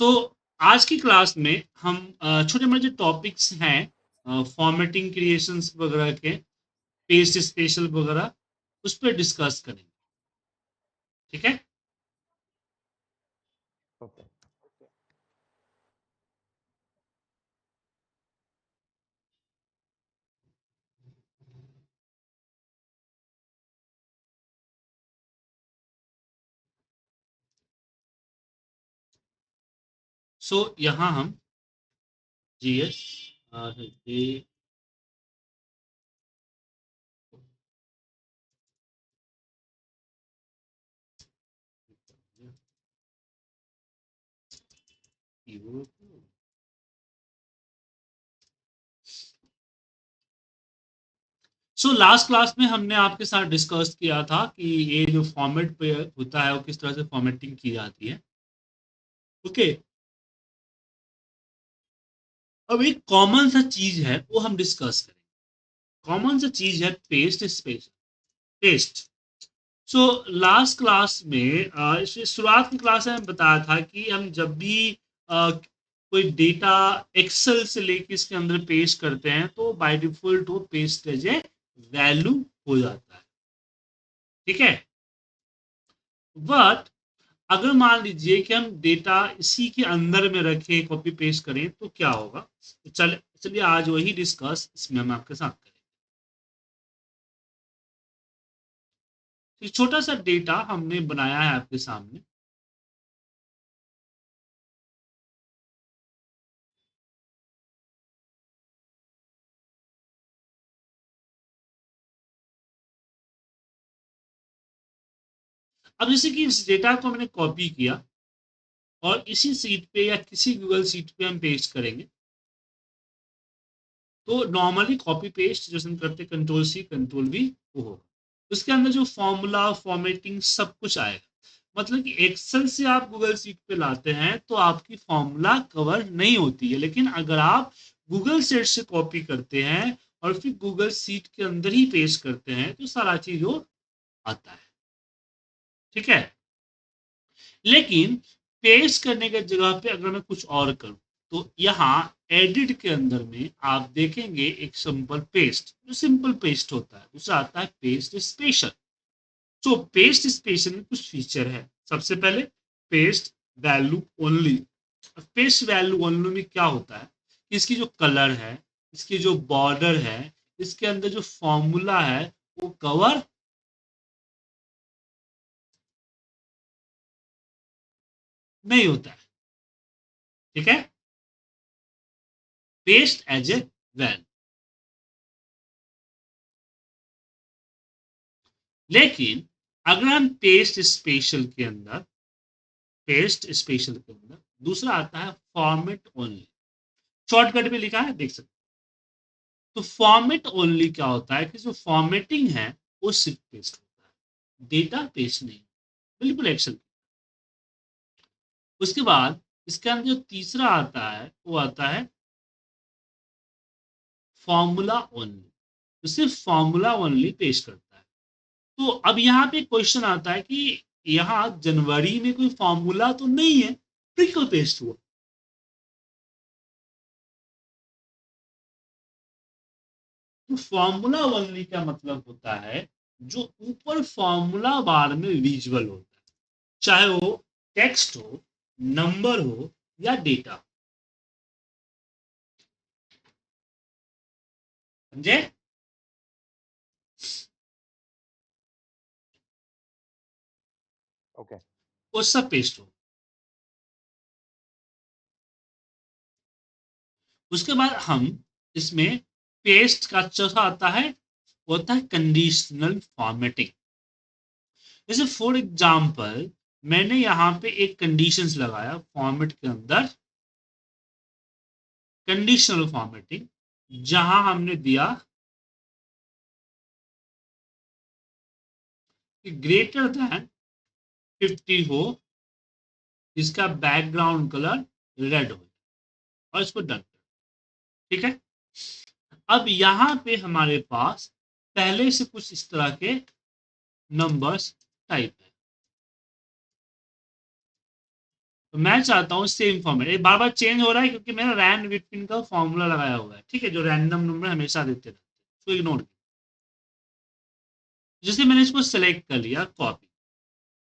सो आज की क्लास में हम छोटे मोटे जो टॉपिक्स हैं फॉर्मेटिंग क्रिएशंस वगैरह के पेस्ट स्पेशल वगैरह उस पर डिस्कस करेंगे। ठीक है। ओके। सो यहाँ हम जीएस जे सो लास्ट क्लास में हमने आपके साथ डिस्कस किया था कि ये जो फॉर्मेट पे होता है वो किस तरह से फॉर्मेटिंग की जाती है। ओके। अब एक कॉमन सा चीज है वो हम डिस्कस करेंगे। कॉमन सा चीज है paste special paste. So last class में शुरुआत की क्लास में बताया था कि हम जब भी कोई डेटा एक्सेल से लेके इसके अंदर पेस्ट करते हैं तो बाय डिफॉल्ट वो पेस्ट एज ए वैल्यू हो जाता है। ठीक है। बट अगर मान लीजिए कि हम डेटा इसी के अंदर में रखें कॉपी पेस्ट करें तो क्या होगा। तो चलिए आज वही डिस्कस इसमें हम आपके साथ करें। तो छोटा सा डेटा हमने बनाया है आपके सामने। अब जैसे कि इस डेटा को हमने कॉपी किया और इसी सीट पे या किसी गूगल सीट पे हम पेस्ट करेंगे तो नॉर्मली कॉपी पेस्ट जैसे हम करते कंट्रोल सी कंट्रोल वी वो होगा। उसके अंदर जो फॉर्मूला फॉर्मेटिंग सब कुछ आएगा। मतलब कि एक्सेल से आप गूगल सीट पे लाते हैं तो आपकी फॉर्मूला कवर नहीं होती है, लेकिन अगर आप गूगल सीट से कॉपी करते हैं और फिर गूगल सीट के अंदर ही पेस्ट करते हैं तो सारा चीज वो आता है। ठीक है। लेकिन पेस्ट करने की जगह पे अगर मैं कुछ और करूं तो यहाँ एडिट के अंदर में आप देखेंगे एक सिंपल पेस्ट जो सिंपल पेस्ट होता है, दूसरा आता है पेस्ट स्पेशल। तो पेस्ट स्पेशल में कुछ फीचर है। सबसे पहले paste value only. Paste value only में क्या होता है, इसकी जो कलर है, इसकी जो बॉर्डर है, इसके अंदर जो फॉर्मूला है वो कवर नहीं होता है। ठीक है। Paste as a value. लेकिन अगर हम पेस्ट स्पेशल के अंदर दूसरा आता है फॉर्मेट ओनली। शॉर्टकट में लिखा है देख सकते। तो फॉर्मेट ओनली क्या होता है कि जो फॉर्मेटिंग है वो सिर्फ पेस्ट होता है, डेटा पेस्ट नहीं। बिल्कुल एक्सेल। उसके बाद इसके अंदर जो तीसरा आता है वो आता है फॉर्मूला ओनली। तो सिर्फ फॉर्मूला ओनली पेस्ट करता है। तो अब यहाँ पे क्वेश्चन आता है कि यहाँ जनवरी में कोई फॉर्मूला तो नहीं है, फिर क्यों पेस्ट हुआ। तो फॉर्मूला ओनली का मतलब होता है जो ऊपर फॉर्मूला बार में विजुअल होता है, चाहे वो टेक्स्ट हो, नंबर हो या डेटा। समझे। ओके। वो सब पेस्ट हो। उसके बाद हम इसमें पेस्ट का चौथा आता है वो होता है कंडीशनल फॉर्मेटिंग। जैसे फॉर एग्जाम्पल मैंने यहाँ पे एक कंडीशंस लगाया फॉर्मेट के अंदर, कंडीशनल फॉर्मेटिंग, जहां हमने दिया कि ग्रेटर देन 50 हो, इसका बैकग्राउंड कलर रेड हो, और इसको डन। ठीक है। अब यहाँ पे हमारे पास पहले से कुछ इस तरह के नंबर्स टाइप है। तो मैं चाहता हूँ सेम फॉर्मेट, ये बार बार चेंज हो रहा है क्योंकि मैंने रैंड बिटवीन का फॉर्मूला लगाया हुआ है, ठीक है, जो रैंडम नंबर हमेशा देते रहते हैं, तो इग्नोर। जैसे मैंने इसको सेलेक्ट कर लिया कॉपी,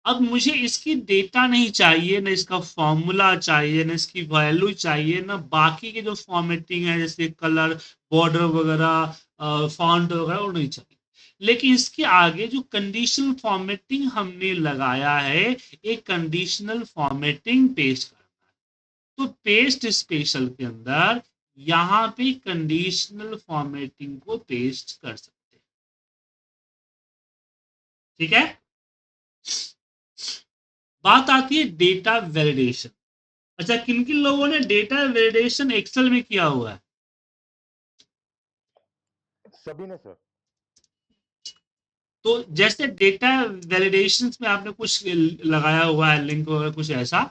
अब मुझे इसकी डेटा नहीं चाहिए, ना इसका फॉर्मूला चाहिए, ना इसकी वैल्यू चाहिए, ना बाकी के जो फॉर्मेटिंग है जैसे कलर, बॉर्डर वगैरह, फॉन्ट वगैरह, वो नहीं चाहिए। लेकिन इसके आगे जो कंडीशनल फॉर्मेटिंग हमने लगाया है, एक कंडीशनल फॉर्मेटिंग पेस्ट करना है, तो पेस्ट स्पेशल के अंदर यहाँ पे कंडीशनल फॉर्मेटिंग को पेस्ट कर सकते हैं, ठीक है। बात आती है डेटा वैलिडेशन। अच्छा, किन किन लोगों ने डेटा वैलिडेशन एक्सेल में किया हुआ है? सभी ने सर। तो जैसे डेटा वैलिडेशन में आपने कुछ लगाया हुआ है लिंक वगैरह कुछ ऐसा,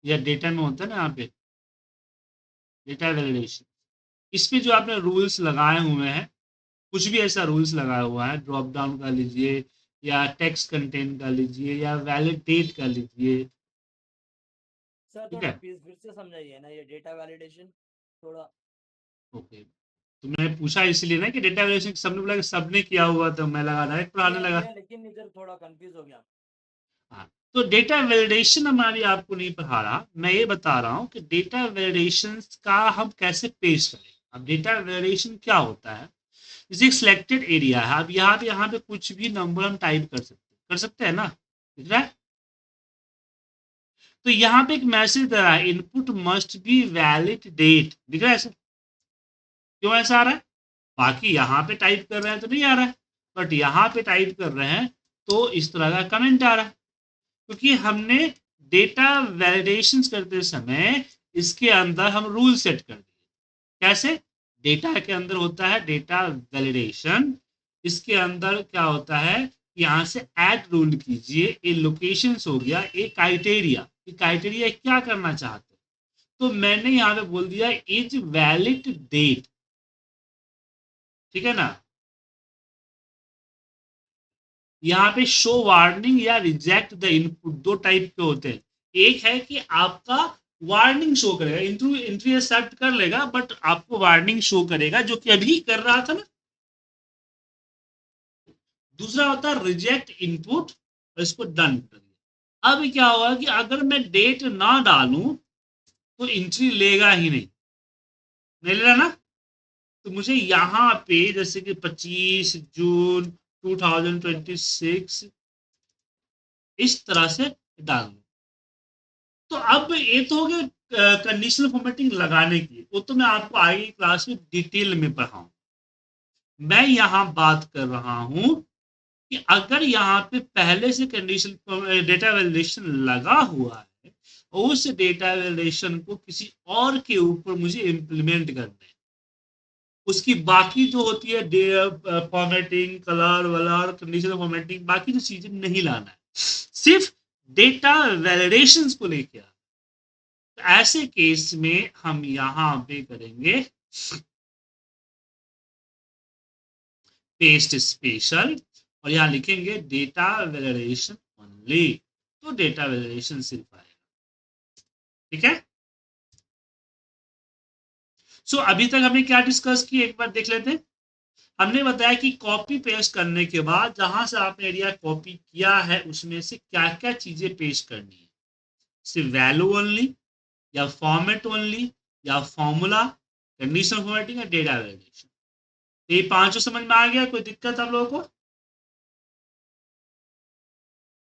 या डेटा में होता है ना यहाँ पे डेटा वैलिडेशन, इसमें जो आपने रूल्स लगाए हुए हैं, कुछ भी ऐसा रूल्स लगाया हुआ है, ड्रॉप डाउन कर लीजिए, या टेक्स्ट कंटेंट कर लीजिए, या वैलिडेट कर लीजिए, सर ठीक थोड़ा है। फिर से समझाइए ना ये डेटा वैलिडेशन थोड़ा। ओके, तो मैं पूछा इसलिए ना कि डेटा वैलिडेशन सबने बोला कि सबने किया हुआ, तो मैं लगा डायरेक्ट पढ़ाने किया लगा। किया लेकिन इधर थोड़ा कंफ्यूज हो गया। हाँ, तो डेटा वैलिडेशन हमारी आपको नहीं पढ़ा रहा, मैं ये बता रहा हूँ कि डेटा वैलिडेशन का हम कैसे पेश करें। अब डेटा वैलिडेशन क्या होता है, जैसे एक सिलेक्टेड एरिया है, अब यहाँ पे कुछ भी नंबर हम टाइप कर सकते हैं ना, दिख रहा है। तो यहाँ पे एक मैसेज दे रहा है, input must be valid date, दिख रहा है ऐसा, क्यों ऐसा आ रहा है? बाकी यहाँ पे टाइप कर रहे हैं तो नहीं आ रहा है, बट यहाँ पे टाइप कर रहे हैं तो इस तरह का कमेंट आ रहा है, क्योंकि हमने डेटा वैलिडेशन करते समय इसके अंदर हम रूल सेट कर दिए। कैसे? डेटा के अंदर होता है डेटा वैलिडेशन, इसके अंदर क्या होता है, यहाँ से ऐड रूल कीजिए, ए लोकेशंस हो गया, एक क्राइटेरिया, क्राइटेरिया क्या करना चाहते हैं, तो मैंने यहाँ पे बोल दिया इज वैलिड डेट, ठीक है ना। यहाँ पे शो वार्निंग या रिजेक्ट द इनपुट दो टाइप के होते हैं। एक है कि आपका वार्निंग शो करेगा, एंट्री एक्सेप्ट कर लेगा बट आपको वार्निंग शो करेगा, जो कि अभी कर रहा था ना। दूसरा होता है रिजेक्ट इनपुट, और इसको डन कर दिया। अब क्या होगा कि अगर मैं डेट ना डालूं तो एंट्री लेगा ही नहीं, नहीं ले रहा ना। तो मुझे यहाँ पे जैसे कि 25 जून 2026 इस तरह से डालूं। तो अब ये तो हो गया कंडीशनल फॉर्मेटिंग लगाने की, वो तो मैं आपको आगे क्लास में डिटेल में पढ़ाऊं। मैं यहाँ बात कर रहा हूं कि अगर यहाँ पे पहले से कंडीशन डेटा वैलिडेशन लगा हुआ है, उस डेटा वैलिडेशन को किसी और के ऊपर मुझे इम्प्लीमेंट करना है, उसकी बाकी जो होती है फॉर्मेटिंग, कलर वलर, कंडीशनल फॉर्मेटिंग, बाकी जो चीजें नहीं लाना है, सिर्फ डेटा वैलिडेशन को लेके आना। तो ऐसे केस में हम यहां पे करेंगे पेस्ट स्पेशल, और यहां लिखेंगे डेटा वैलिडेशन ओनली, तो डेटा वैलिडेशन सिर्फ आएगा, ठीक है। सो अभी तक हमने क्या डिस्कस किया, एक बार देख लेते हैं। हमने बताया कि कॉपी पेस्ट करने के बाद जहां से आपने एरिया कॉपी किया है उसमें से क्या क्या चीजें पेस्ट करनी है, सिर्फ वैल्यू ओनली, या फॉर्मेट ओनली, या फॉर्मूला, कंडीशनल फॉर्मेटिंग, या डेटा वैलिडेशन। ये पांचों समझ में आ गया? कोई दिक्कत आप लोगों को?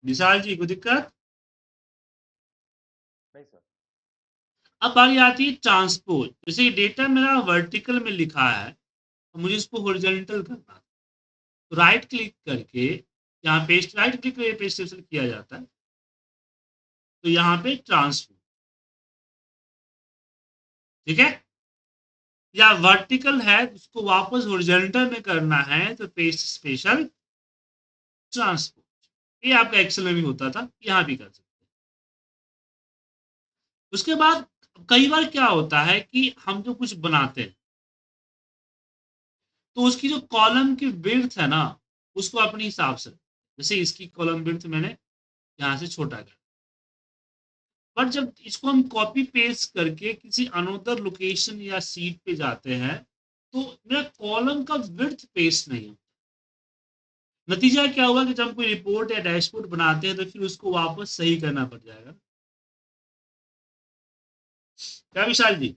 विशाल जी, कोई दिक्कत? नहीं सर। अब बारी आती है ट्रांसपोज। जैसे डेटा मेरा वर्टिकल में लिखा है, तो मुझे इसको हॉरिजॉन्टल करना है, तो राइट क्लिक करके यहाँ पेस्ट, राइट क्लिक करके पेस्ट किया जाता है, तो यहाँ पे ट्रांसपोज, ठीक है। या वर्टिकल है उसको वापस हॉरिजॉन्टल में करना है, तो पेस्ट स्पेशल ट्रांसपोज। ये आपका एक्सेल में भी होता था, यहाँ भी कर सकते हैं। उसके बाद कई बार क्या होता है कि हम जो कुछ बनाते हैं तो उसकी जो कॉलम की विड्थ है ना, उसको अपने हिसाब से, जैसे इसकी कॉलम विड्थ मैंने यहाँ से छोटा कर, पर जब इसको हम कॉपी पेस्ट करके किसी अनदर लोकेशन या सीट पे जाते हैं तो मेरा कॉलम का विड्थ पेस्ट नहीं होता। नतीजा क्या होगा कि जब हम कोई रिपोर्ट या डैशबोर्ड बनाते हैं तो फिर उसको वापस सही करना पड़ जाएगा। क्या विशाल जी?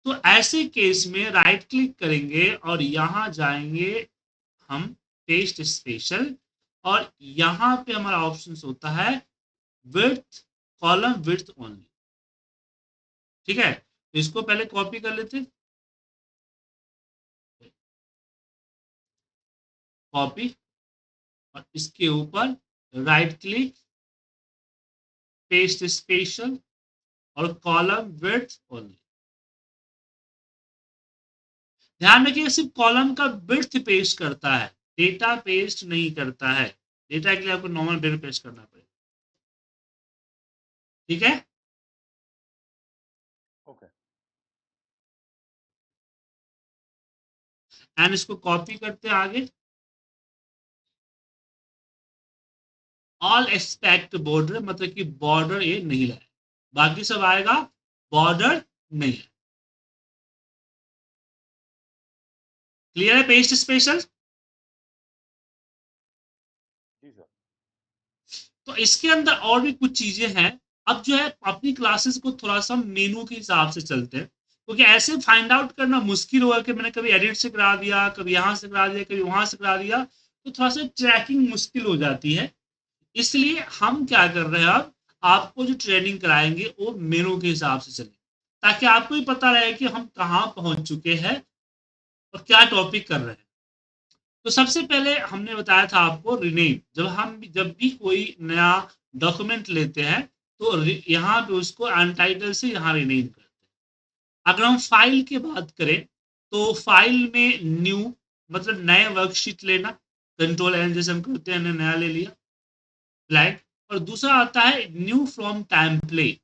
तो ऐसे केस में राइट क्लिक करेंगे और यहां जाएंगे हम पेस्ट स्पेशल, और यहां पे हमारा ऑप्शन होता है विड्थ, कॉलम विड्थ ओनली। ठीक है, तो इसको पहले कॉपी कर लेते, कॉपी, और इसके ऊपर राइट क्लिक, पेस्ट स्पेशल और कॉलम विड्थ ओनली। ध्यान रखिए सिर्फ कॉलम का विड्थ पेस्ट करता है, डेटा पेस्ट नहीं करता है। डेटा के लिए आपको नॉर्मल डेटा पेस्ट करना पड़ेगा। ठीक है, ओके। एंड इसको कॉपी करते हैं आगे, ऑल एक्सपेक्ट बॉर्डर, मतलब कि बॉर्डर ये नहीं लाए, बाकी सब आएगा, बॉर्डर नहीं है। क्लियर है पेस्ट स्पेशल? जी सर। तो इसके अंदर और भी कुछ चीजें हैं। अब जो है अपनी क्लासेस को थोड़ा सा मेनू के हिसाब से चलते हैं, क्योंकि ऐसे फाइंड आउट करना मुश्किल होगा कि मैंने कभी एडिट से करा दिया, कभी यहां से करा दिया, कभी वहां से करा दिया, तो थोड़ा सा ट्रैकिंग मुश्किल हो जाती है। इसलिए हम क्या कर रहे हैं, अब आपको जो ट्रेनिंग कराएंगे वो मेनू के हिसाब से चले, ताकि आपको भी पता रहे कि हम कहाँ पहुंच चुके हैं और क्या टॉपिक कर रहे हैं। तो सबसे पहले हमने बताया था आपको रीनेम, जब भी कोई नया डॉक्यूमेंट लेते हैं तो यहाँ पे उसको अनटाइटल से यहाँ रीनेम करते हैं। अगर हम फाइल की बात करें तो फाइल में न्यू मतलब नए वर्कशीट लेना, कंट्रोल एन जैसे हम करते हैं, नया ले लिया, ब्लैंक। और दूसरा आता है न्यू फ्रॉम टेम्पलेट।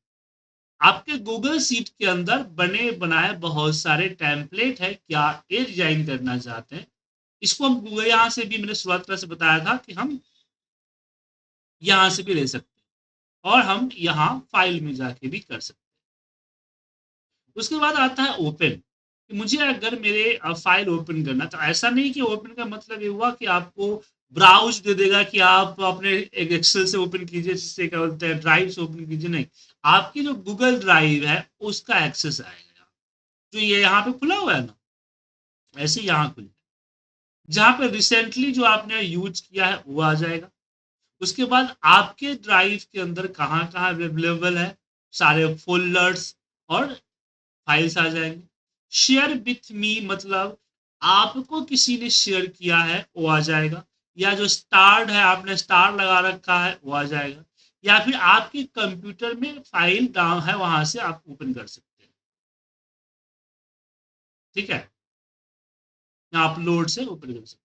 आपके गूगल सीट के अंदर बने बनाए बहुत सारे टेम्पलेट है, क्या ये डिजाइन करना चाहते हैं, इसको हम गूगल, यहाँ से भी मैंने शुरुआत से बताया था कि हम यहाँ से भी ले सकते हैं और हम यहाँ फाइल में जाके भी कर सकते हैं। उसके बाद आता है ओपन, मुझे अगर मेरे फाइल ओपन करना, तो ऐसा नहीं कि ओपन का मतलब ये हुआ कि आपको ब्राउज दे देगा कि आप अपने एक एक्सेल से ओपन कीजिए, जिससे क्या बोलते हैं ड्राइव से ओपन कीजिए, नहीं, आपकी जो गूगल ड्राइव है उसका एक्सेस आएगा, जो ये यहाँ पे खुला हुआ है ना, ऐसे यहाँ खुल, जहाँ पे रिसेंटली जो आपने यूज किया है वो आ जाएगा। उसके बाद आपके ड्राइव के अंदर कहाँ कहाँ अवेलेबल है, सारे फोल्डर्स और फाइल्स आ जाएंगे। शेयर विथ मी मतलब आपको किसी ने शेयर किया है वो आ जाएगा, या जो स्टार्ड है आपने स्टार लगा रखा है वो आ जाएगा, या फिर आपके कंप्यूटर में फाइल डाउन है वहां से आप ओपन कर सकते हैं। ठीक है, अपलोड से ओपन कर सकते हैं।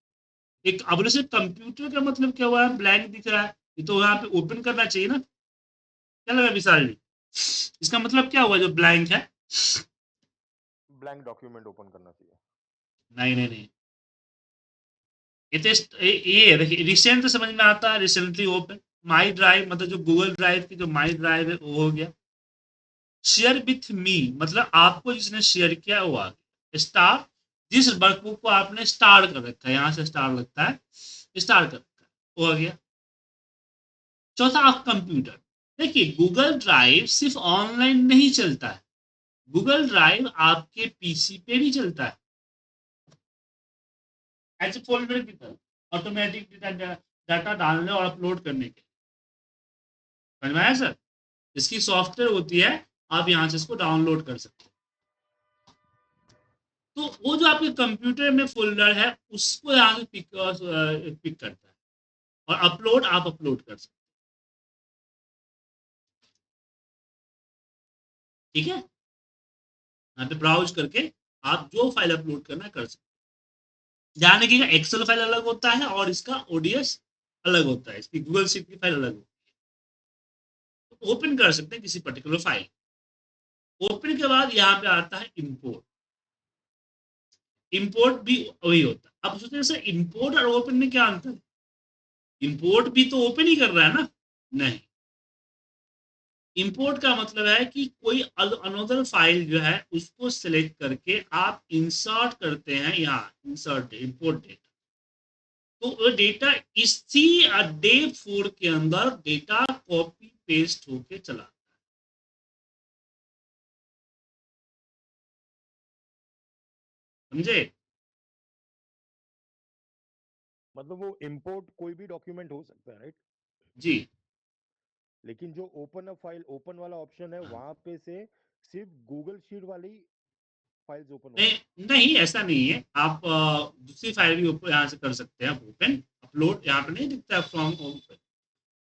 एक अब से कंप्यूटर का मतलब क्या हुआ है, ब्लैंक दिख रहा है, ये तो यहाँ पे ओपन करना चाहिए ना, क्या लगा विशाल जी? इसका मतलब क्या हुआ जो ब्लैंक है? ब्लैंक डॉक्यूमेंट ओपन करना चाहिए। नहीं नहीं नहीं, ये तो ये देखिए रिसेंट तो समझ में आता है, रिसेंटली ओपन, माई ड्राइव मतलब जो गूगल ड्राइव की जो माई ड्राइव है वो हो गया। शेयर विथ मी मतलब आपको जिसने शेयर किया वो आ गया। स्टार, जिस वर्कबुक को आपने स्टार कर रखा है, यहाँ से स्टार लगता है, स्टार कर रखा है, वो आ गया। चौथा आप कंप्यूटर, देखिए गूगल ड्राइव सिर्फ ऑनलाइन नहीं चलता है, गूगल ड्राइव आपके पीसी पे भी चलता है, ऐसे फोल्डर की तरह ऑटोमेटिक डाटा डालने और अपलोड करने के। समझ में आया सर? इसकी सॉफ्टवेयर होती है, आप यहाँ से इसको डाउनलोड कर सकते हैं। तो वो जो आपके कंप्यूटर में फोल्डर है उसको यहाँ से पिक करता है और अपलोड आप अपलोड कर सकते हैं। ठीक है, यहाँ पे ब्राउज करके आप जो फाइल अपलोड करना कर सकते हैं। ध्यान रखिएगा एक्सेल फाइल अलग होता है और इसका ओडीएस अलग होता है, इसकी गूगल शीट की फाइल अलग होती है। तो ओपन कर सकते हैं किसी पर्टिकुलर फाइल। ओपन के बाद यहाँ पे आता है इंपोर्ट, इंपोर्ट भी वही होता है। अब सोचते हैं सर इंपोर्ट और ओपन में क्या अंतर है? इंपोर्ट भी तो ओपन ही कर रहा है ना, नहीं, इंपोर्ट का मतलब है कि कोई अनदर फाइल जो है उसको सिलेक्ट करके आप इंसर्ट करते हैं, यहाँ इंसर्ट इंपोर्ट डेटा, तो वो डेटा इसी डे 4 के अंदर डेटा कॉपी पेस्ट होके चला, समझे? मतलब वो इंपोर्ट कोई भी डॉक्यूमेंट हो सकता है, राइट? जी लेकिन जो ओपन अ फाइल, ओपन वाला ऑप्शन है, वहां पे से सिर्फ गूगल शीट वाली फाइल्स ओपन होंगी। नहीं नहीं, ऐसा नहीं है। आप दूसरी फाइल भी ऊपर यहाँ से कर सकते हैं, ओपन अपलोड, यहाँ पे नहीं दिखता फ्रॉम ओपन,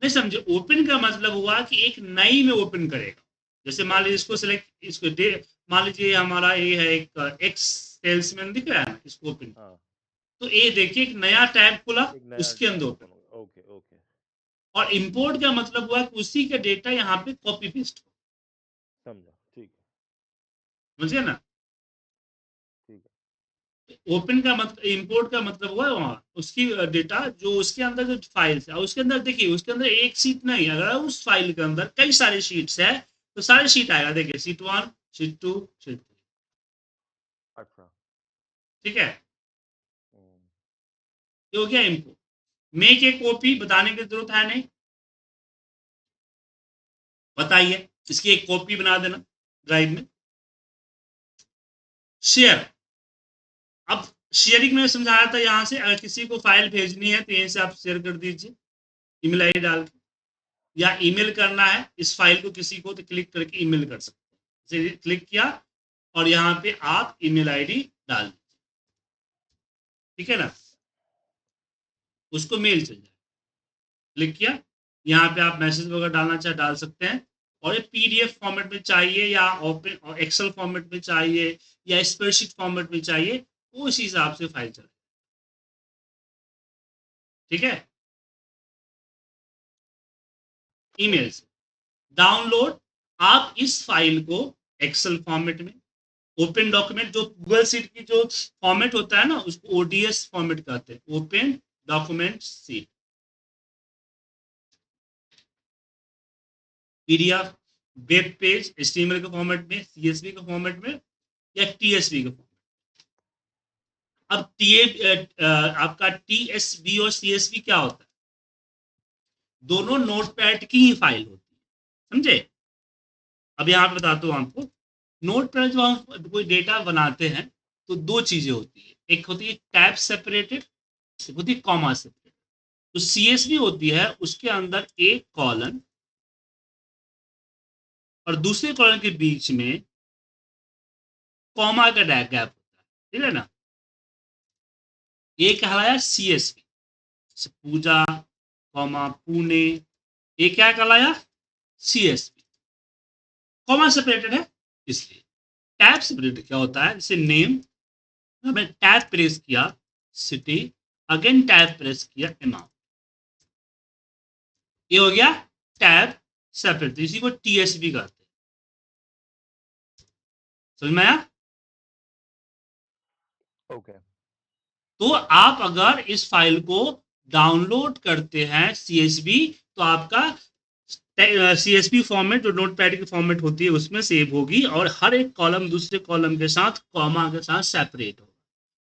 नहीं समझे? ओपन का मतलब हुआ कि एक नई में ओपन करेगा। जैसे मान लीजिए इसको सिलेक्ट, इसको दे, मान लीजिए हमारा ये है एक एक्स सेल्समैन दिख रहा है ना, इसको ओपन, हाँ, तो ये देखिए एक नया टैब खुला, एक नया उसके अंदर टैब ओपन। ओपन होगा। ओके ओके, और इंपोर्ट का मतलब हुआ कि उसी का डेटा यहाँ पे कॉपी पेस्ट हो, समझा, ठीक है समझिए ना? ठीक है। ओपन का मतलब, इंपोर्ट का मतलब हुआ वहां उसकी डेटा जो उसके अंदर जो फाइल्स है, उसके अंदर देखिए, उसके अंदर एक सीट नहीं, अगर उस फाइल के अंदर कई सारे शीट्स है तो सारे शीट आएगा, देखिए शीट 1, शीट 2, शीट 3, अच्छा। ठीक है? हम्म, ये हो गया इंपोर्ट। मेक ए कॉपी बताने की जरूरत है नहीं, बताइए, इसकी एक कॉपी बना देना ड्राइव में। शेयर, अब शेयरिंग में समझाया था, यहाँ से अगर किसी को फाइल भेजनी है तो यहीं से आप शेयर कर दीजिए, ईमेल आईडी डाल के, या ईमेल करना है इस फाइल को किसी को तो क्लिक करके ईमेल कर सकते हैं, क्लिक किया और यहाँ पे आप ईमेल आईडी डाल दीजिए, ठीक है ना? उसको मेल चल जाए, क्लिक किया, यहाँ पे आप मैसेज वगैरह डालना चाहे डाल सकते हैं। और ये पीडीएफ फॉर्मेट में चाहिए या ओपन एक्सेल फॉर्मेट में चाहिए या स्प्रेडशीट फॉर्मेट में चाहिए, उस हिसाब से फाइल चले, ठीक है? ईमेल से डाउनलोड, आप इस फाइल को एक्सेल फॉर्मेट में, ओपन डॉक्यूमेंट जो गूगल सीट की जो फॉर्मेट होता है ना, उसको ओडीएस फॉर्मेट कहते हैं, open document seat, PDF, web page, HTML के फॉर्मेट में, सीएसवी के फॉर्मेट में, या टीएसवी के फॉर्मेट। अब आपका टीएसवी और सीएसवी क्या होता है? दोनों नोटपैड की ही फाइल होती है, समझे? अब यहाँ पे बताता हूँ आपको, नोटपैड जब हम कोई डेटा बनाते हैं तो दो चीजें होती है, एक होती है टैब सेपरेटेड, एक होती है कॉमा सेपरेटेड। तो सीएसवी होती है, उसके अंदर एक कॉलन और दूसरे कॉलन के बीच में कॉमा का गैप होता है, ठीक है ना? ये कहलाया सीएसवी, पूजा कॉमा पुणे, ये क्या कहलाया? सीएसवी। कॉमा सेपरेटेड है इसलिए। टैब सेपरेटेड क्या होता है? जैसे नेम, हमें टैब प्रेस किया, सिटी, अगेन टैब प्रेस किया, अमाउंट, ये हो गया टैब सेपरेट, इसी को टीएसवी कहते हैं, समझ में आया? ओके। तो आप अगर इस फाइल को डाउनलोड करते हैं सीएसवी, तो आपका सीएसवी फॉर्मेट जो नोटपैड की फॉर्मेट होती है उसमें सेव होगी, और हर एक कॉलम दूसरे कॉलम के साथ कॉमा के साथ सेपरेट होगा।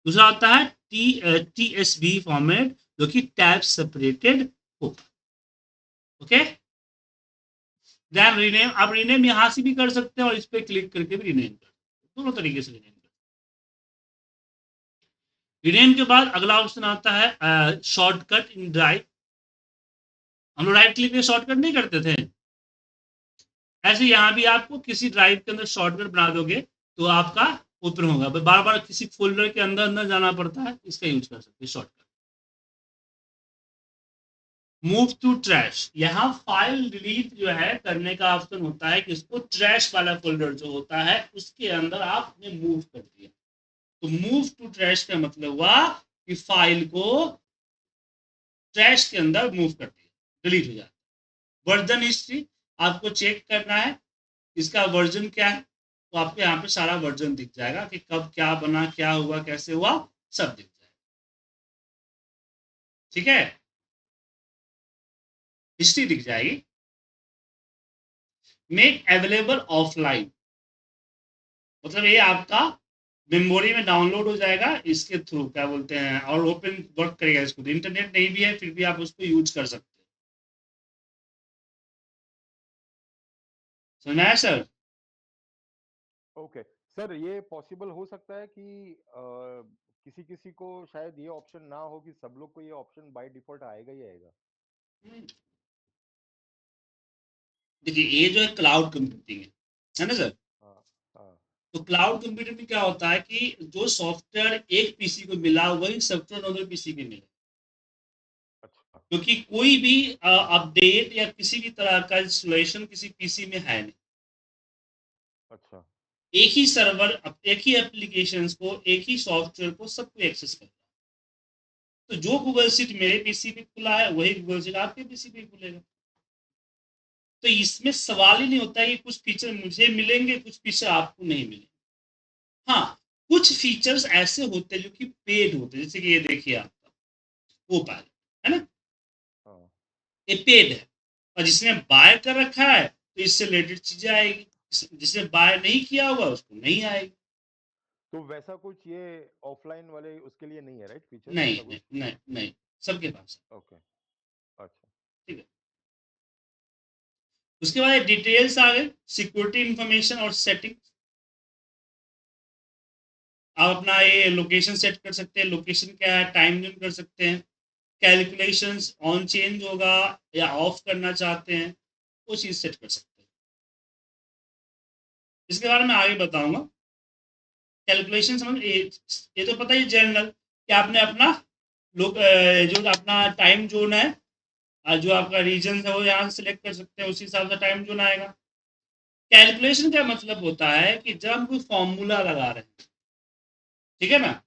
दूसरा आता है टीएसवी फॉर्मेट, जो कि टैब सेपरेटेड होगा, ओके? देन रीनेम, आप रीनेम यहां से भी कर सकते हैं और इस पर क्लिक करके भी रीनेम कर सकते हैं, दोनों तरीके से रीनेम कर सकते हैं। रीनेम के बाद अगला ऑप्शन आता है शॉर्टकट इन ड्राइव। हम लोग राइट क्लिक में शॉर्टकट नहीं करते थे, ऐसे यहाँ भी आपको किसी ड्राइव के अंदर शॉर्टकट बना दोगे तो आपका ओपन होगा, बार बार किसी फोल्डर के अंदर अंदर जाना पड़ता है, इसका यूज कर सकते हैं शॉर्टकट। मूव टू ट्रैश, यहाँ फाइल डिलीट जो है करने का ऑप्शन होता है कि इसको ट्रैश वाला फोल्डर जो होता है उसके अंदर आपने मूव कर दिया। तो मूव टू ट्रैश का मतलब हुआ कि फाइल को ट्रैश के अंदर मूव कर दिया, डिलीट हो जाता है। वर्जन हिस्ट्री आपको चेक करना है, इसका वर्जन क्या है, तो आपको यहाँ पे सारा वर्जन दिख जाएगा कि कब क्या बना, क्या हुआ, कैसे हुआ, सब दिख जाएगा, ठीक है? हिस्ट्री दिख जाएगी। मेक अवेलेबल ऑफलाइन, मतलब ये आपका मेमोरी में डाउनलोड हो जाएगा इसके थ्रू, क्या बोलते हैं, और ओपन वर्क करेगा इसको, इंटरनेट नहीं भी है फिर भी आप उसको यूज कर सकते हैं। सुना है सर? ओके सर, ये पॉसिबल हो सकता है कि किसी किसी को शायद ये ऑप्शन ना हो कि सब लोग को ये ऑप्शन बाय डिफॉल्ट आएगा ही आएगा। देखिए ये जो है क्लाउड कंप्यूटिंग है ना सर? हाँ हाँ। तो क्लाउड कंप्यूटिंग में क्या होता है कि जो सॉफ्टवेयर एक पीसी को मिला वही सॉफ्टवेयर अदर पीसी के मिला, अच्छा क्योंकि कोई भी अपडेट या किसी भी तरह का इंस्टॉलेशन किसी पीसी में है नहीं। अच्छा। एक ही सर्वर, एक ही एप्लीकेशंस को, एक ही सॉफ्टवेयर को सबको एक्सेस कर, तो जो गूगल सीट मेरे पीसी पे खुला है वही गूगल सीट आपके पीसी पे खुलेगा। तो इसमें सवाल ही नहीं होता कि कुछ फीचर मुझे मिलेंगे कुछ फीचर आपको नहीं मिलेंगे। हाँ, कुछ फीचर्स ऐसे होते हैं जो कि पेड होते हैं, जैसे कि ये देखिए आपका वो पायलट है ना, हाँ। ये पेड है, और जिसने बाय कर रखा है तो इससे रिलेटेड चीजें आएगी, जिसने बाय नहीं किया हुआ उसको नहीं आएगी। तो वैसा कुछ ये ऑफलाइन वाले उसके लिए नहीं है, राइट? फीचर्स नहीं ऐसा नहीं कुछ? नहीं नहीं, सबके पास है। ओके। अच्छा। ठीक है, उसके बाद डिटेल्स आ गए, सिक्योरिटी इंफॉर्मेशन और सेटिंग। आप अपना ये लोकेशन सेट कर सकते हैं, लोकेशन क्या है, टाइम जोन कर सकते हैं, कैलकुलेशंस ऑन चेंज होगा या ऑफ करना चाहते हैं वो चीज सेट कर सकते हैं। इसके बारे में आगे बताऊंगा। कैलकुलेशन समझ ये तो पता ही जनरल कि आपने अपना लोग जो अपना टाइम जोन है, जो आपका रीजन है वो यहाँ से सिलेक्ट कर सकते हैं, उसी हिसाब से टाइम जोन आएगा। कैलकुलेशन का मतलब होता है कि जब हम कोई फॉर्मूला लगा रहे हैं, ठीक है ना,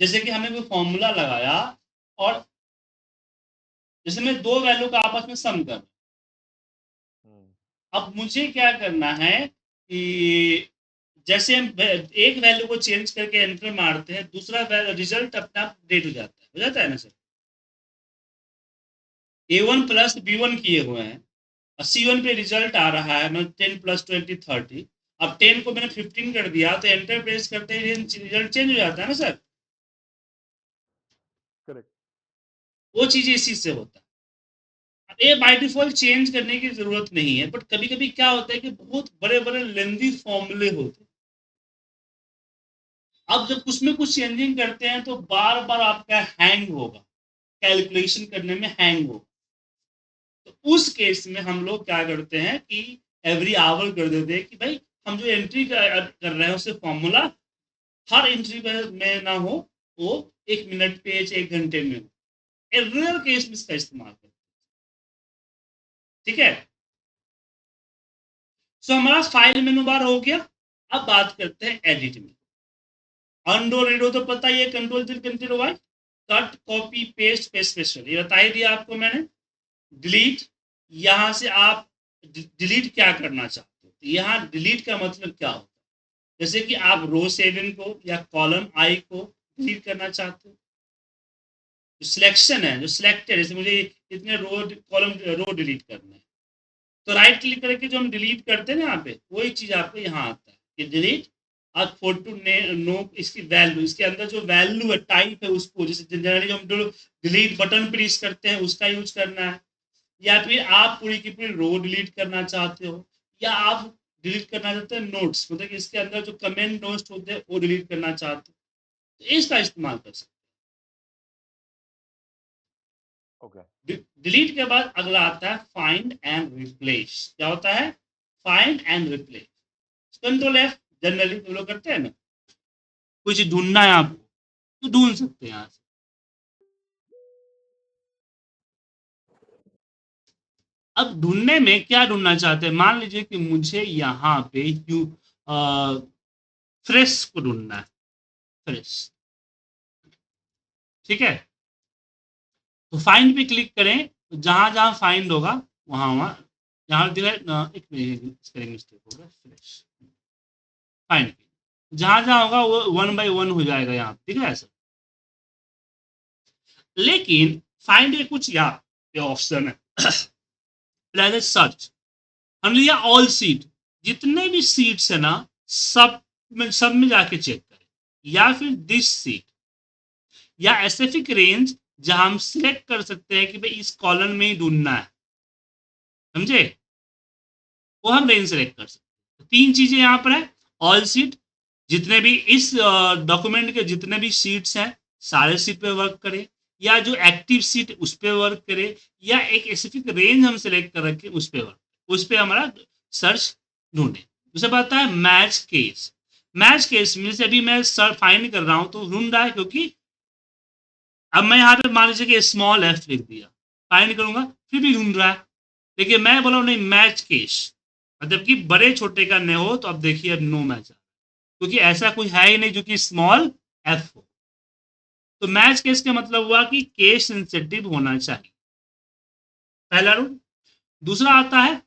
जैसे कि हमने कोई फॉर्मूला लगाया और जैसे मैं दो वैल्यू का आपस में सम कर, हम्म। अब मुझे क्या करना है कि जैसे हम एक वैल्यू को चेंज करके एंटर मारते हैं, दूसरा रिजल्ट अपने आप अपडेट हो जाता है ना सर? A1 प्लस B1 किए हुए हैं और C1 पे रिजल्ट आ रहा है, मैं 10 प्लस 20 30, अब 10 को मैंने 15 कर दिया तो एंटर प्रेस करते ही रिजल्ट चेंज हो जाता है ना सर? करेक्ट। वो चीज इसी से होता है। अब ये बाय डिफॉल्ट चेंज करने की जरूरत नहीं है, बट कभी कभी क्या होता है कि बहुत बड़े बड़े लेंदी फॉर्मूले होते हैं, अब जब उसमें कुछ चेंजिंग करते हैं तो बार बार आपका हैंग होगा, कैलकुलेशन करने में हैंग होगा। तो उस केस में हम लोग क्या करते हैं कि एवरी आवर कर देते हैं कि भाई हम जो एंट्री कर रहे हैं उसे फॉर्मूला हर एंट्री में ना हो, वो 1 मिनट पे 1 घंटे में हो, रेयर केस में इसका इस्तेमाल करते हैं। ठीक है, सो हमारा फाइल मेनू बार हो गया। अब बात करते हैं एडिट में। अंडो रीडो तो पता ही है, control control Y, cut copy paste paste paste, ये बता ही दिया आपको मैंने। डिलीट, यहां से आप डिलीट क्या करना चाहते हो, तो यहाँ डिलीट का मतलब क्या होता है, जैसे कि आप रो 7 को या कॉलम आई को डिलीट करना चाहते हो, जो सिलेक्शन है, जो सिलेक्टेड, जैसे मुझे इतने रो कॉलम रो डिलीट करना है, तो राइट क्लिक करके जो हम डिलीट करते हैं ना यहाँ पे, वही चीज आपको यहाँ आता है कि डिलीट। आप फोटो नो इसकी वैल्यू, इसके अंदर जो वैल्यू है टाइप है उसको, जैसे जनरली हम डिलीट बटन प्रेस करते हैं उसका यूज करना है, या फिर आप पूरी की पूरी रो डिलीट करना चाहते हो, या आप डिलीट करना चाहते हैं नोट्स, मतलब कि इसके अंदर जो कमेंट नोट्स होते हैं वो डिलीट करना चाहते हो, तो इसका इस्तेमाल कर सकते ओके। हैं। डिलीट के बाद अगला आता है फाइंड एंड रिप्लेस। क्या होता है? Find and replace. Control F generally तो लोग करते हैं ना, कुछ ढूंढना है आपको तो ढूंढ सकते हैं यहाँ से। अब ढूंढने में क्या ढूंढना चाहते हैं, मान लीजिए कि मुझे यहाँ पे यू फ्रेश को ढूंढना है, फ्रेश, ठीक है, तो फाइंड पे क्लिक करें, जहां जहां फाइंड होगा वहां वहां, जहां एक स्पेलिंग मिस्टेक होगा, फ्रेश फाइंड, जहां जहां होगा वो 1 बाय 1 हो जाएगा यहाँ, ठीक है ऐसा। लेकिन फाइंड के कुछ यहाँ पे ऑप्शन है, सर्च। हमने लिया ऑल सीट, जितने भी सीट्स है ना सब में जाके चेक करें, या फिर दिस सीट, या स्पेसिफिक रेंज जहां हम सिलेक्ट कर सकते हैं कि भाई इस कॉलम में ही ढूंढना है, समझे, वो हम रेंज सेलेक्ट कर सकते हैं। तीन चीजें यहाँ पर है, ऑल सीट, जितने भी इस डॉक्यूमेंट के जितने भी सीट्स हैं सारे सीट पे वर्क करें, या जो एक्टिव सीट उस पर वर्क करे, या एक स्पेसिफिक रेंज हम सिलेक्ट कर रखें उस पर वर्क, उस पर हमारा सर्च ढूंढे। दूसरा बात है मैच केस। मैच केस में से अभी मैं सर्च फाइंड कर रहा हूं तो ढूंढ रहा है, क्योंकि अब मैं यहाँ पे मान लीजिए कि स्मॉल एफ लिख दिया, फाइंड करूंगा फिर भी ढूंढ रहा है, लेकिन मैं बोला नहीं मैच केस, मतलब कि बड़े छोटे का नहीं हो, तो अब देखिए अब नो मैच, क्योंकि ऐसा कोई है ही नहीं जो कि स्मॉल एफ हो। तो मैच केस का मतलब हुआ कि केस सेंसिटिव होना चाहिए, पहला रूल। दूसरा आता है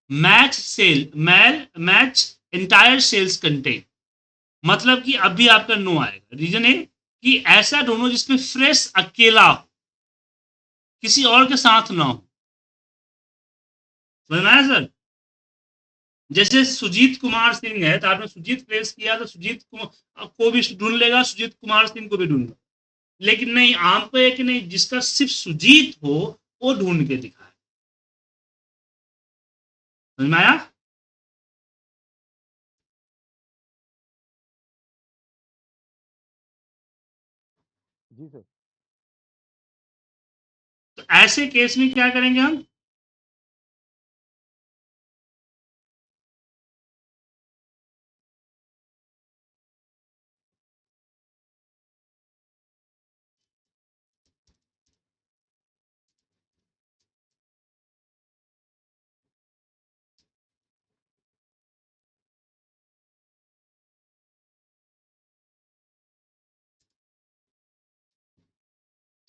match cell, match entire cells content, मतलब कि अभी आपका नो आएगा। रीजन है कि ऐसा ढूंढो जिसमें फ्रेश अकेला हो, किसी और के साथ ना हो, समझ में आया सर? जैसे सुजीत कुमार सिंह है, तो आपने सुजीत प्रेस किया तो सुजीत को भी ढूंढ लेगा, सुजीत कुमार सिंह को भी ढूंढ लेगा, लेकिन नहीं आपको एक नहीं, जिसका सिर्फ सुजीत हो वो ढूंढ के दिखाए, समझ में आया? जी सर। तो ऐसे केस में क्या करेंगे हम,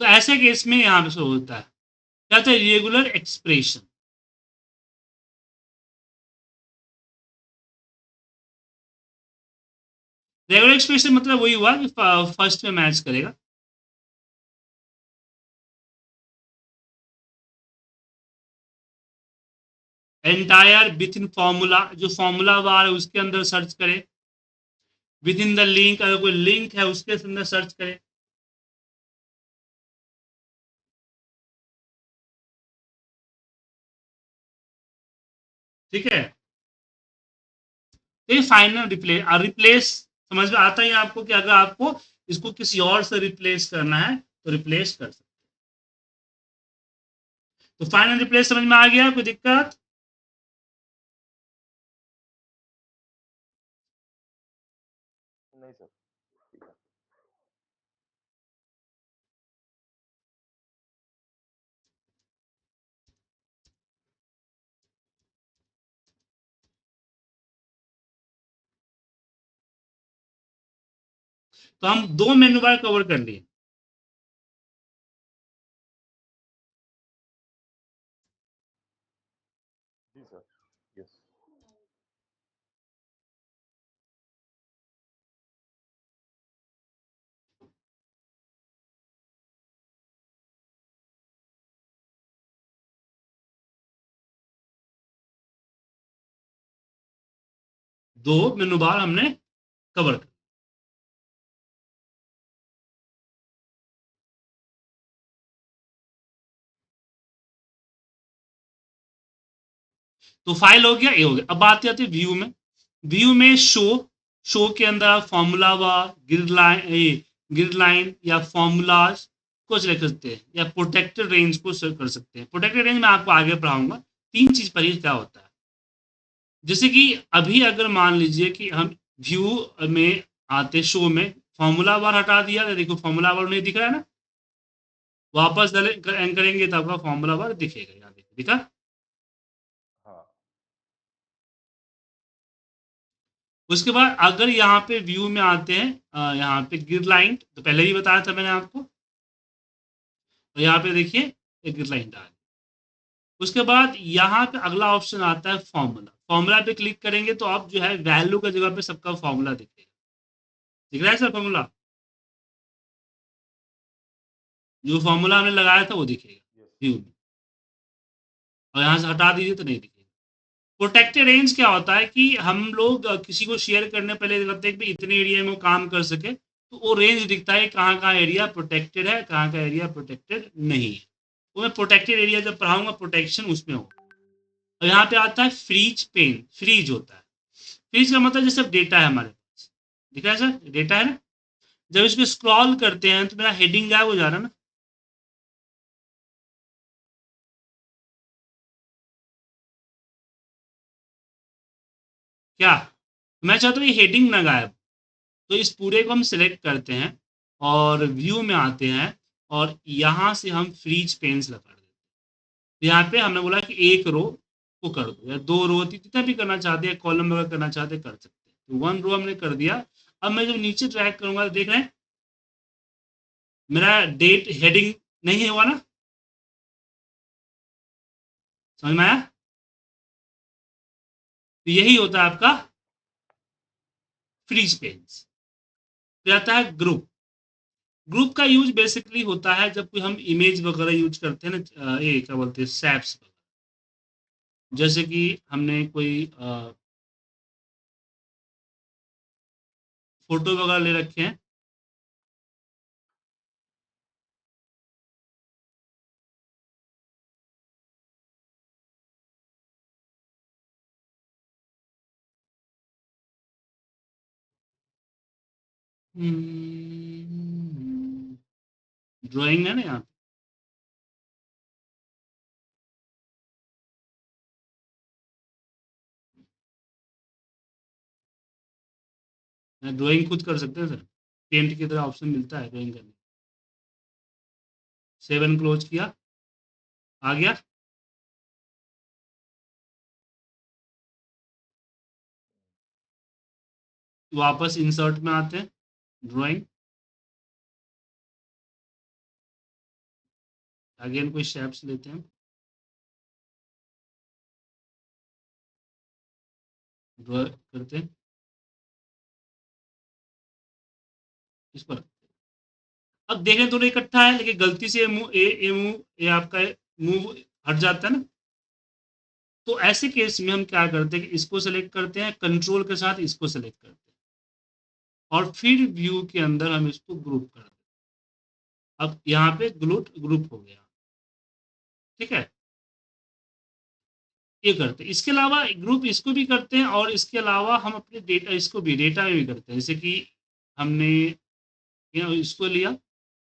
तो ऐसे केस में यहां से होता है क्या होता है, रेगुलर एक्सप्रेशन। रेगुलर एक्सप्रेशन मतलब वही हुआ कि फर्स्ट में मैच करेगा, एंटायर विथ इन फॉर्मूला, जो फॉर्मूला बार है उसके अंदर सर्च करें, विद इन द लिंक, अगर कोई लिंक है उसके अंदर सर्च करें, ठीक है। तो ये फाइनल रिप्लेस समझ में आता है आपको, कि अगर आपको इसको किसी और से रिप्लेस करना है तो रिप्लेस कर सकते। तो फाइनल रिप्लेस समझ में आ गया, कोई दिक्कत? नहीं सर, ठीक है। तो हम दो मेनू बार कवर कर लिए। जी सर, यस। दो मेनू बार हमने कवर कर। तो फाइल हो गया, ये हो गया। अब बात आती है व्यू में। व्यू में शो के अंदर आप फॉर्मूला बार, ग्रिड लाइन या फॉर्मूलाज को सिलेक्ट कर सकते हैं, या प्रोटेक्टेड रेंज को सिलेक्ट कर सकते हैं। प्रोटेक्टेड रेंज में आपको आगे पढ़ाऊंगा तीन चीज पर ही क्या होता है। जैसे कि अभी अगर मान लीजिए कि हम व्यू में आते, शो में फॉर्मूला बार हटा दिया, तो देखो फॉर्मूला बार नहीं दिख रहा है ना, वापस करेंगे तो आपका फॉर्मूला बार दिखेगा, यहाँ देखो दिखा। हाँ। उसके बाद अगर यहाँ पे व्यू में आते हैं, यहाँ पे ग्रिड लाइन, तो पहले ही बताया था मैंने आपको, और यहाँ पे देखिए एक ग्रिड लाइन डाल। उसके बाद यहाँ पे अगला ऑप्शन आता है फॉर्मूला। फॉर्मूला पे क्लिक करेंगे तो आप जो है वैल्यू का जगह पे सबका फॉर्मूला दिखेगा। दिख रहा है सर फॉर्मूला? जो फॉर्मूला हमने लगाया था वो दिखेगा यस। व्यू में। और यहाँ से हटा दीजिए तो नहीं दिखेगा। प्रोटेक्टेड रेंज क्या होता है कि हम लोग किसी को शेयर करने पहले करते हैं कि इतने एरिया में वो काम कर सके, तो वो रेंज दिखता है कहाँ कहाँ एरिया प्रोटेक्टेड है, कहाँ का एरिया प्रोटेक्टेड नहीं है। वो मैं प्रोटेक्टेड एरिया जब पढ़ाऊंगा प्रोटेक्शन उसमें होगा। और यहाँ पे आता है फ्रीज पेन, फ्रीज होता है। फ्रीज का मतलब जैसे डेटा है हमारे पास, दिख रहा है सर, डेटा है ना, जब इसको स्क्रॉल करते हैं तो मेरा हेडिंग गायब हो जा रहा है ना। क्या मैं चाहता हूँ ये हेडिंग ना गायब, तो इस पूरे को हम सिलेक्ट करते हैं और व्यू में आते हैं और यहाँ से हम फ्रीज पेन्स लगा देते हैं। यहाँ पे हमने बोला कि एक रो को कर दो या दो रो, जितना भी करना चाहते हैं, कॉलम अगर करना चाहते हैं कर सकते हैं। तो वन रो हमने कर दिया। अब मैं जब नीचे ट्रैक करूंगा तो देख रहे हैं मेरा डेट हेडिंग नहीं हुआ ना, समझ में आया। तो यही होता है आपका फ्रीज पेन्स। फिर आता है ग्रुप। ग्रुप का यूज बेसिकली होता है जब कोई हम इमेज वगैरह यूज करते हैं ना, ये क्या बोलते हैं सैप्स, जैसे कि हमने कोई फोटो वगैरह ले रखे हैं, ड्राइंग है ना यहाँ पे, ड्राइंग खुद कर सकते हैं सर, पेंट की तरह ऑप्शन मिलता है ड्राइंग करने। 7 क्लोज किया, आ गया। वापस इंसर्ट में आते हैं, ड्राइंग, अगेन कोई शेप्स लेते हैं, ड्रॉ करते हैं इस पर। अब देखें दोनों इकट्ठा है लेकिन गलती से ये आपका मूव हट जाता है ना, तो ऐसे केस में हम क्या करते हैं कि इसको सेलेक्ट करते हैं, कंट्रोल के साथ इसको सेलेक्ट करते हैं और फिर व्यू के अंदर हम इसको ग्रुप करते हैं। अब यहाँ पे ग्रुप हो गया, ठीक है, ये करते हैं। इसके अलावा ग्रुप इसको भी करते हैं और इसके अलावा हम अपने डेटा इसको भी डेटा में भी करते हैं। जैसे कि हमने इसको लिया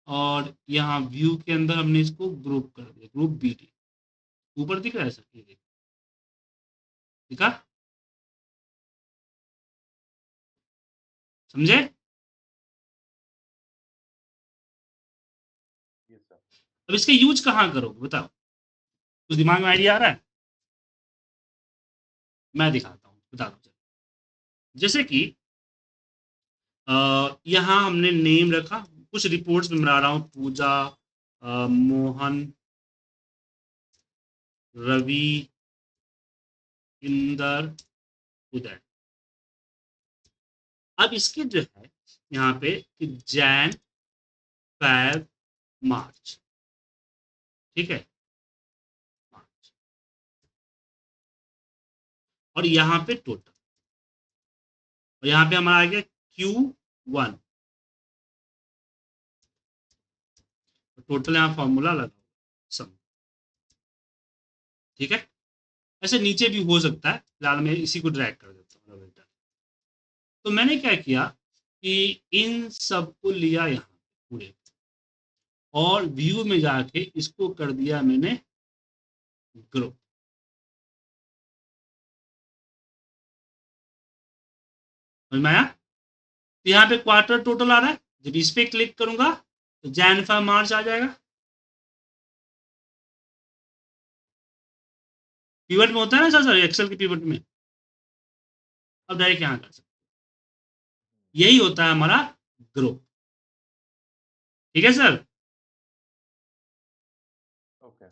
और यहाँ व्यू के अंदर हमने इसको ग्रुप कर दिया, ग्रुप बी डी, ऊपर दिख रहा है सर, ये दिखा, समझे। Yes sir. अब इसका यूज कहाँ करोगे बताओ, कुछ दिमाग में आइडिया आ रहा है, मैं दिखाता हूँ, बता दो। जैसे कि यहाँ हमने नेम रखा, कुछ रिपोर्ट्स में बना रहा हूँ, पूजा, मोहन, रवि, इंदर, उदय। अब इसके जो है यहाँ पे कि जैन, फेब, मार्च, ठीक है, मार्च, और यहाँ पे टोटल, और यहाँ पे हमारा आ गया Q1, टोटल यहाँ फॉर्मूला लगा सम, ठीक है। ऐसे नीचे भी हो सकता है, फिलहाल मैं इसी को ड्रैग कर देता हूँ। तो मैंने क्या किया कि इन सबको लिया यहाँ पूरे और व्यू में जाके इसको कर दिया मैंने ग्रुप। समझ में आया। तो यहाँ पे क्वार्टर टोटल आ रहा है, जब इस पे क्लिक करूंगा तो जैन फेब मार्च आ जाएगा। पिवट में होता है ना सर, एक्सेल के पिवट में, अब डायरेक्ट यहाँ कर सकते, यही होता है हमारा ग्रुप, ठीक है सर। ओके।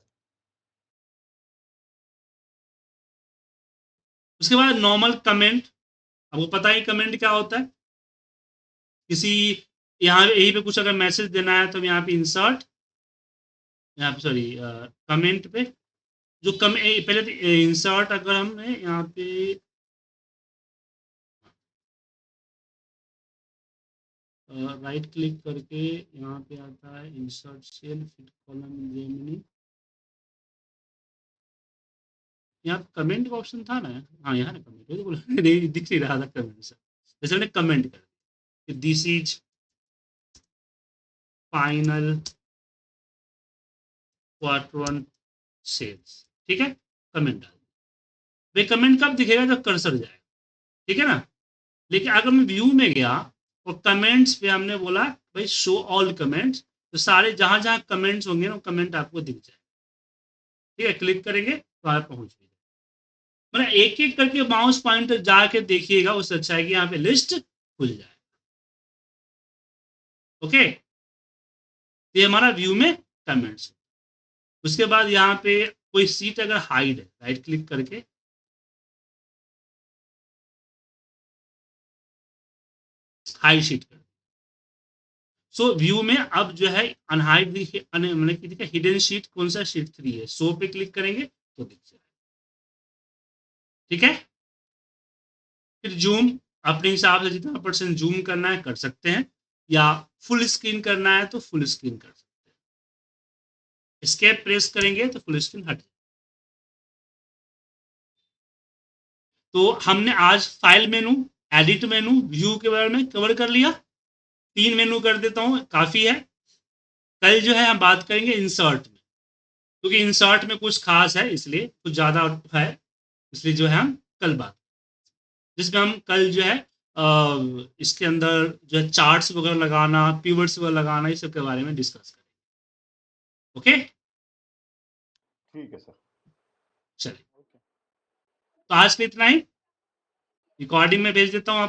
उसके बाद नॉर्मल कमेंट, आपको पता ही कमेंट क्या होता है, किसी यहाँ यहीं पे कुछ अगर मैसेज देना है तो यहाँ पे इंसर्ट, यहाँ पे सॉरी कमेंट पे जो पहले तो इंसर्ट, अगर हम यहाँ पे राइट क्लिक करके यहाँ पे आता है insert cell, fit column, Gemini, यहाँ कमेंट का ऑप्शन था ना। हाँ यहाँ ना कमेंट, तो बोला नहीं दिख नहीं रहा था कमेंट सर, जैसे मैंने कमेंट कर दिया this is final quarter one sales, ठीक है, कमेंट डाल। वे कमेंट कब दिखेगा जब कर्सर जाएगा, ठीक है ना। लेकिन अगर मैं व्यू में गया और कमेंट्स पे हमने बोला भाई शो ऑल कमेंट्स, तो सारे जहां जहां कमेंट्स होंगे ना कमेंट आपको दिख जाए, ठीक है। क्लिक करेंगे तो आप पहुंच गए। मतलब एक एक करके माउस पॉइंटर जाके देखिएगा, उससे अच्छा है कि यहाँ पे लिस्ट खुल जाए। ओके, ये हमारा व्यू में कमेंट्स। उसके बाद यहाँ पे कोई सीट अगर हाइड है, राइट क्लिक करके हाइड शीट कर। सो व्यू में अब जो है अनहाइड मतलब हिडन शीट कौन सा, शीट 3 है। सो पे क्लिक करेंगे तो दिख जाए, ठीक है। फिर जूम अपने हिसाब से जितना परसेंट जूम करना है कर सकते हैं, या फुल स्क्रीन करना है तो फुल स्क्रीन कर सकते हैं। एस्केप प्रेस करेंगे तो फुल स्क्रीन हट जाए। तो हमने आज फाइल मेनू, एडिट मेनू, व्यू के बारे में कवर कर लिया। 3 मेनू कर देता हूं, काफी है। कल जो है हम बात करेंगे इंसर्ट में, क्योंकि इंसर्ट में कुछ खास है, इसलिए कुछ ज्यादा है, इसलिए जो है हम कल बात, जिसमें हम कल जो है इसके अंदर जो है चार्ट्स वगैरह लगाना, पीवर्ड्स वगैरह लगाना, इस सब के बारे में डिस्कस करेंगे। ओके, ठीक है सर। चलिए ओके। तो आज के इतना ही। रिकॉर्डिंग में भेज देता हूँ